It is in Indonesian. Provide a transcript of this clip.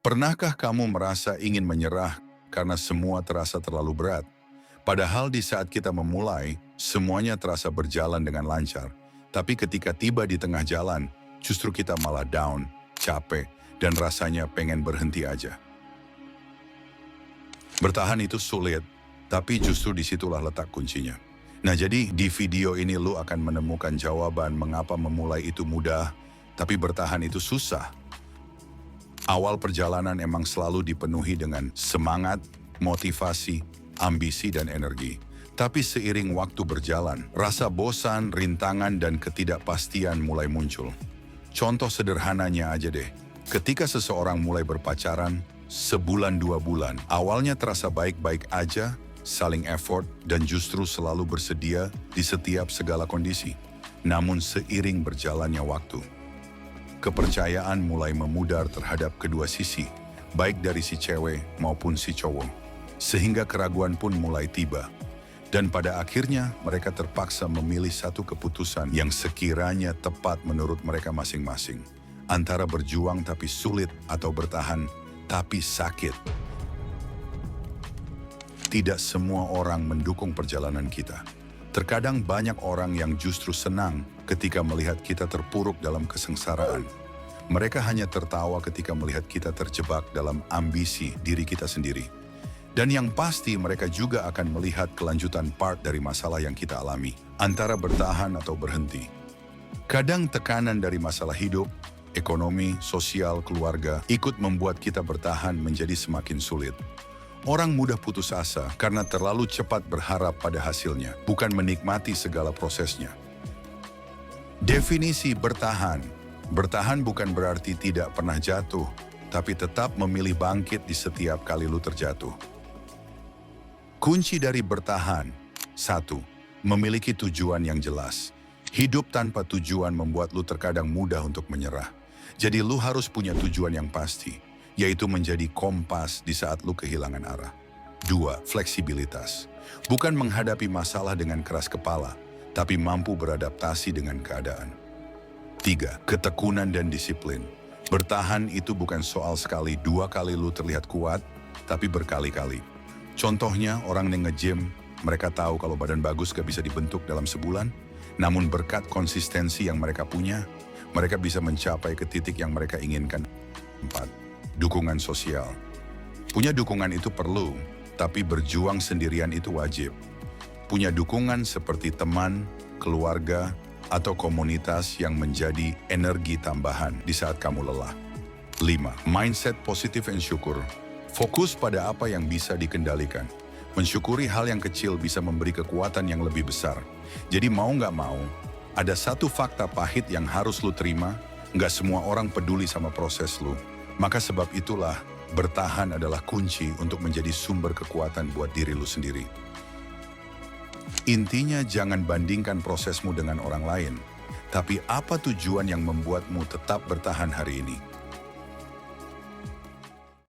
Pernahkah kamu merasa ingin menyerah karena semua terasa terlalu berat? Padahal di saat kita memulai, semuanya terasa berjalan dengan lancar. Tapi ketika tiba di tengah jalan, justru kita malah down, capek, dan rasanya pengen berhenti aja. Bertahan itu sulit, tapi justru disitulah letak kuncinya. Nah jadi di video ini lu akan menemukan jawaban mengapa memulai itu mudah, tapi bertahan itu susah. Awal perjalanan emang selalu dipenuhi dengan semangat, motivasi, ambisi, dan energi. Tapi seiring waktu berjalan, rasa bosan, rintangan, dan ketidakpastian mulai muncul. Contoh sederhananya aja deh, ketika seseorang mulai berpacaran, sebulan 2 bulan, awalnya terasa baik-baik aja, saling effort, dan justru selalu bersedia di setiap segala kondisi. Namun seiring berjalannya waktu, kepercayaan mulai memudar terhadap kedua sisi, baik dari si cewek maupun si cowok. Sehingga keraguan pun mulai tiba. Dan pada akhirnya mereka terpaksa memilih satu keputusan yang sekiranya tepat menurut mereka masing-masing. Antara berjuang tapi sulit atau bertahan tapi sakit. Tidak semua orang mendukung perjalanan kita. Terkadang banyak orang yang justru senang ketika melihat kita terpuruk dalam kesengsaraan. Mereka hanya tertawa ketika melihat kita terjebak dalam ambisi diri kita sendiri. Dan yang pasti mereka juga akan melihat kelanjutan part dari masalah yang kita alami, antara bertahan atau berhenti. Kadang tekanan dari masalah hidup, ekonomi, sosial, keluarga ikut membuat kita bertahan menjadi semakin sulit. Orang mudah putus asa karena terlalu cepat berharap pada hasilnya, bukan menikmati segala prosesnya. Definisi bertahan. Bertahan bukan berarti tidak pernah jatuh, tapi tetap memilih bangkit di setiap kali lu terjatuh. Kunci dari bertahan. 1. Memiliki tujuan yang jelas. Hidup tanpa tujuan membuat lu terkadang mudah untuk menyerah. Jadi lu harus punya tujuan yang pasti, yaitu menjadi kompas di saat lu kehilangan arah. 2. Fleksibilitas. Bukan menghadapi masalah dengan keras kepala, tapi mampu beradaptasi dengan keadaan. 3. Ketekunan dan disiplin. Bertahan itu bukan soal sekali 2 kali lu terlihat kuat, tapi berkali-kali. Contohnya orang yang nge-gym, mereka tahu kalau badan bagus gak bisa dibentuk dalam sebulan, namun berkat konsistensi yang mereka punya, mereka bisa mencapai ke titik yang mereka inginkan. 4. Dukungan sosial. Punya dukungan itu perlu, tapi berjuang sendirian itu wajib. Punya dukungan seperti teman, keluarga, atau komunitas yang menjadi energi tambahan di saat kamu lelah. 5. Mindset positif dan syukur. Fokus pada apa yang bisa dikendalikan. Mensyukuri hal yang kecil bisa memberi kekuatan yang lebih besar. Jadi mau nggak mau, ada satu fakta pahit yang harus lu terima, nggak semua orang peduli sama proses lu. Maka sebab itulah, bertahan adalah kunci untuk menjadi sumber kekuatan buat diri lu sendiri. Intinya jangan bandingkan prosesmu dengan orang lain, tapi apa tujuan yang membuatmu tetap bertahan hari ini?